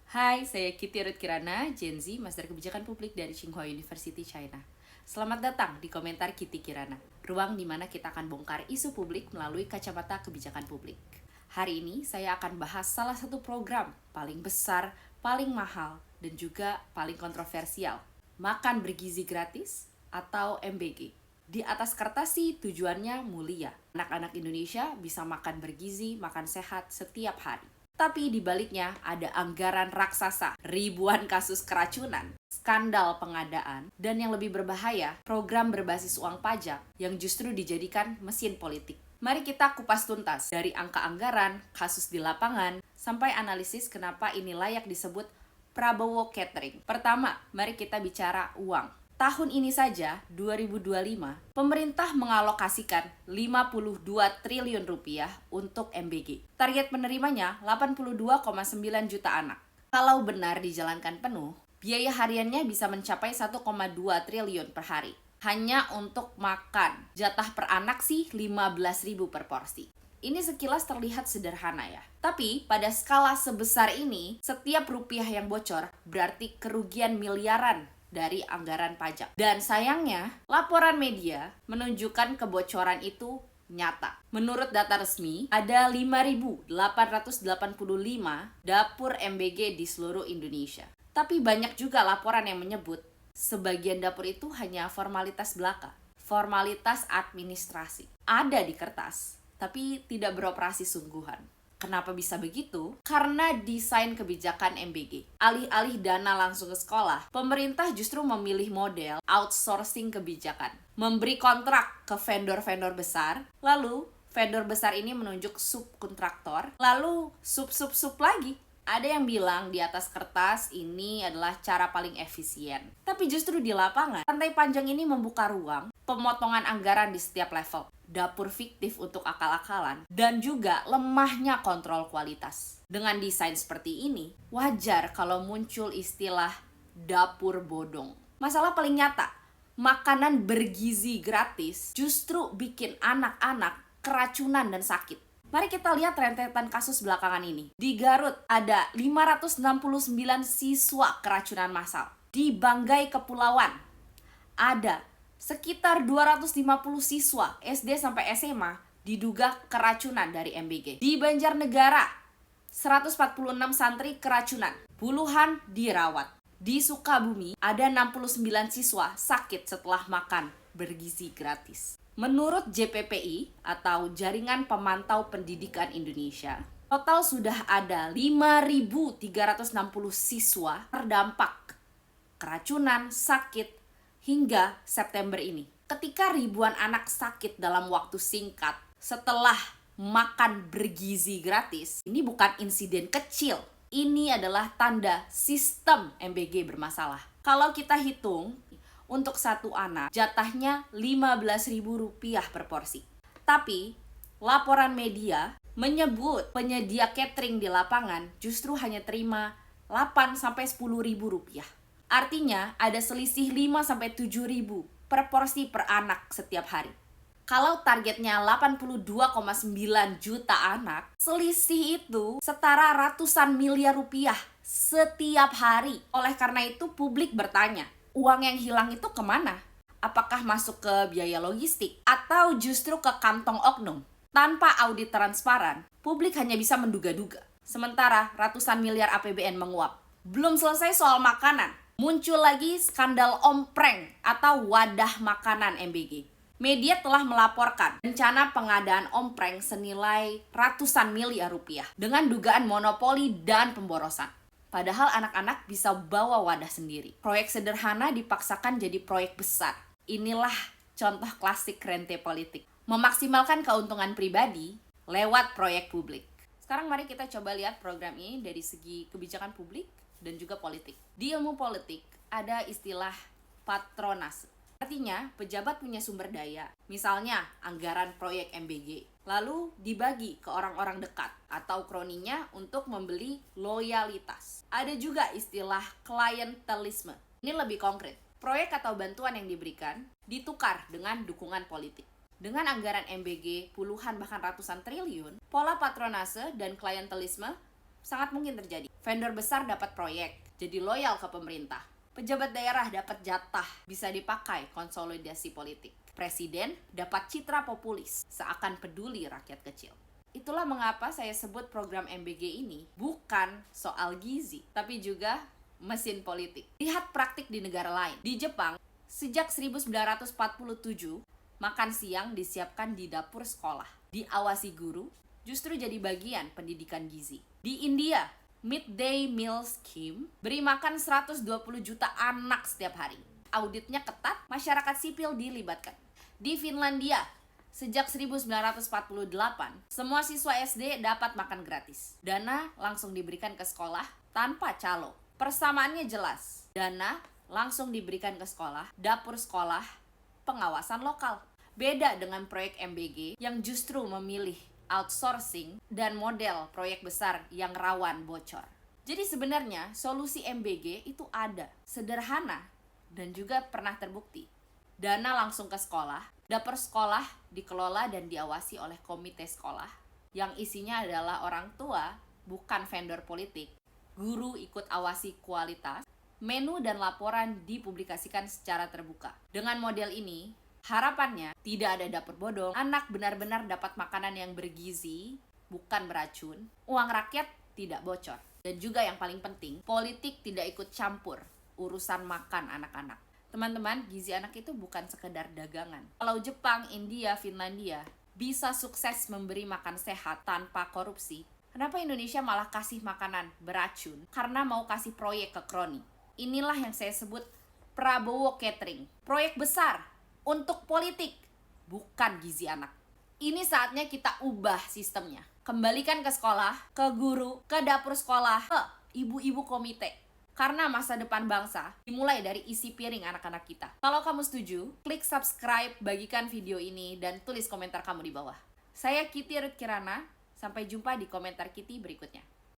Hai, saya Kitty Ruth Kirana, Gen Z, Master Kebijakan Publik dari Tsinghua University, China. Selamat datang di Komentar Kitty Kirana, ruang di mana kita akan bongkar isu publik melalui kacamata kebijakan publik. Hari ini saya akan bahas salah satu program paling besar, paling mahal, dan juga paling kontroversial, makan bergizi gratis atau MBG. Di atas kertas sih tujuannya mulia. Anak-anak Indonesia bisa makan bergizi, makan sehat setiap hari. Tapi di baliknya ada anggaran raksasa, ribuan kasus keracunan, skandal pengadaan, dan yang lebih berbahaya, program berbasis uang pajak yang justru dijadikan mesin politik. Mari kita kupas tuntas dari angka anggaran, kasus di lapangan, sampai analisis kenapa ini layak disebut Prabowo Catering. Pertama, mari kita bicara uang. Tahun ini saja, 2025, pemerintah mengalokasikan 52 triliun rupiah untuk MBG. Target penerimanya 82,9 juta anak. Kalau benar dijalankan penuh, biaya hariannya bisa mencapai 1,2 triliun per hari. Hanya untuk makan, jatah per anak sih 15.000 per porsi. Ini sekilas terlihat sederhana ya. Tapi pada skala sebesar ini, setiap rupiah yang bocor berarti kerugian miliaran dari anggaran pajak. Dan sayangnya, laporan media menunjukkan kebocoran itu nyata. Menurut data resmi, ada 5.885 dapur MBG di seluruh Indonesia. Tapi banyak juga laporan yang menyebut sebagian dapur itu hanya formalitas belaka, formalitas administrasi. Ada di kertas, tapi tidak beroperasi sungguhan. Kenapa bisa begitu? Karena desain kebijakan MBG. Alih-alih dana langsung ke sekolah, pemerintah justru memilih model outsourcing kebijakan. Memberi kontrak ke vendor-vendor besar, lalu vendor besar ini menunjuk subkontraktor, lalu sub lagi. Ada yang bilang di atas kertas ini adalah cara paling efisien. Tapi justru di lapangan, rantai panjang ini membuka ruang pemotongan anggaran di setiap level, dapur fiktif untuk akal-akalan, dan juga lemahnya kontrol kualitas. Dengan desain seperti ini, wajar kalau muncul istilah dapur bodong. Masalah paling nyata, makanan bergizi gratis justru bikin anak-anak keracunan dan sakit. Mari kita lihat rentetan kasus belakangan ini. Di Garut ada 569 siswa keracunan massal. Di Banggai Kepulauan ada sekitar 250 siswa SD sampai SMA diduga keracunan dari MBG. Di Banjarnegara 146 santri keracunan, puluhan dirawat. Di Sukabumi ada 69 siswa sakit setelah makan bergizi gratis. Menurut JPPI atau Jaringan Pemantau Pendidikan Indonesia, total sudah ada 5.360 siswa terdampak keracunan, sakit hingga September ini. Ketika ribuan anak sakit dalam waktu singkat setelah makan bergizi gratis, ini bukan insiden kecil. Ini adalah tanda sistem MBG bermasalah. Kalau kita hitung, untuk satu anak, jatahnya Rp15.000 per porsi. Tapi, laporan media menyebut penyedia catering di lapangan justru hanya terima Rp8-10.000. Artinya, ada selisih 5-7.000 per porsi per anak setiap hari. Kalau targetnya 82,9 juta anak, selisih itu setara ratusan miliar rupiah setiap hari. Oleh karena itu, publik bertanya, uang yang hilang itu kemana? Apakah masuk ke biaya logistik atau justru ke kantong oknum? Tanpa audit transparan, publik hanya bisa menduga-duga. Sementara ratusan miliar APBN menguap. Belum selesai soal makanan, muncul lagi skandal ompreng atau wadah makanan MBG. Media telah melaporkan rencana pengadaan ompreng senilai ratusan miliar rupiah dengan dugaan monopoli dan pemborosan. Padahal anak-anak bisa bawa wadah sendiri. Proyek sederhana dipaksakan jadi proyek besar. Inilah contoh klasik rente politik. Memaksimalkan keuntungan pribadi lewat proyek publik. Sekarang mari kita coba lihat program ini dari segi kebijakan publik dan juga politik. Di ilmu politik ada istilah patronase. Artinya, pejabat punya sumber daya, misalnya anggaran proyek MBG, lalu dibagi ke orang-orang dekat atau kroninya untuk membeli loyalitas. Ada juga istilah klientelisme. Ini lebih konkret. Proyek atau bantuan yang diberikan ditukar dengan dukungan politik. Dengan anggaran MBG puluhan bahkan ratusan triliun, pola patronase dan klientelisme sangat mungkin terjadi. Vendor besar dapat proyek, jadi loyal ke pemerintah. Pejabat daerah dapat jatah, bisa dipakai konsolidasi politik. Presiden dapat citra populis, seakan peduli rakyat kecil. Itulah mengapa saya sebut program MBG ini bukan soal gizi, tapi juga mesin politik. Lihat praktik di negara lain. Di Jepang, sejak 1947, makan siang disiapkan di dapur sekolah. Diawasi guru, justru jadi bagian pendidikan gizi. Di India, Midday Meal Scheme beri makan 120 juta anak setiap hari. Auditnya ketat, masyarakat sipil dilibatkan. Di Finlandia, sejak 1948, semua siswa SD dapat makan gratis. Dana langsung diberikan ke sekolah tanpa calo. Persamaannya jelas. Dana langsung diberikan ke sekolah, dapur sekolah, pengawasan lokal. Beda dengan proyek MBG yang justru memilih outsourcing dan model proyek besar yang rawan bocor. Jadi sebenarnya solusi MBG itu ada, sederhana, dan juga pernah terbukti. Dana langsung ke sekolah, dapur sekolah dikelola dan diawasi oleh komite sekolah, yang isinya adalah orang tua, bukan vendor politik. Guru ikut awasi kualitas, menu dan laporan dipublikasikan secara terbuka. Dengan model ini, harapannya tidak ada dapur bodong, anak benar-benar dapat makanan yang bergizi, bukan beracun, uang rakyat tidak bocor. Dan juga yang paling penting, politik tidak ikut campur urusan makan anak-anak. Teman-teman, gizi anak itu bukan sekedar dagangan. Kalau Jepang, India, Finlandia bisa sukses memberi makan sehat tanpa korupsi, kenapa Indonesia malah kasih makanan beracun karena mau kasih proyek ke kroni? Inilah yang saya sebut Prabowo Catering. Proyek besar untuk politik, bukan gizi anak. Ini saatnya kita ubah sistemnya. Kembalikan ke sekolah, ke guru, ke dapur sekolah, ke ibu-ibu komite. Karena masa depan bangsa dimulai dari isi piring anak-anak kita. Kalau kamu setuju, klik subscribe, bagikan video ini, dan tulis komentar kamu di bawah. Saya Kitty Ruth Kirana, sampai jumpa di komentar Kitty berikutnya.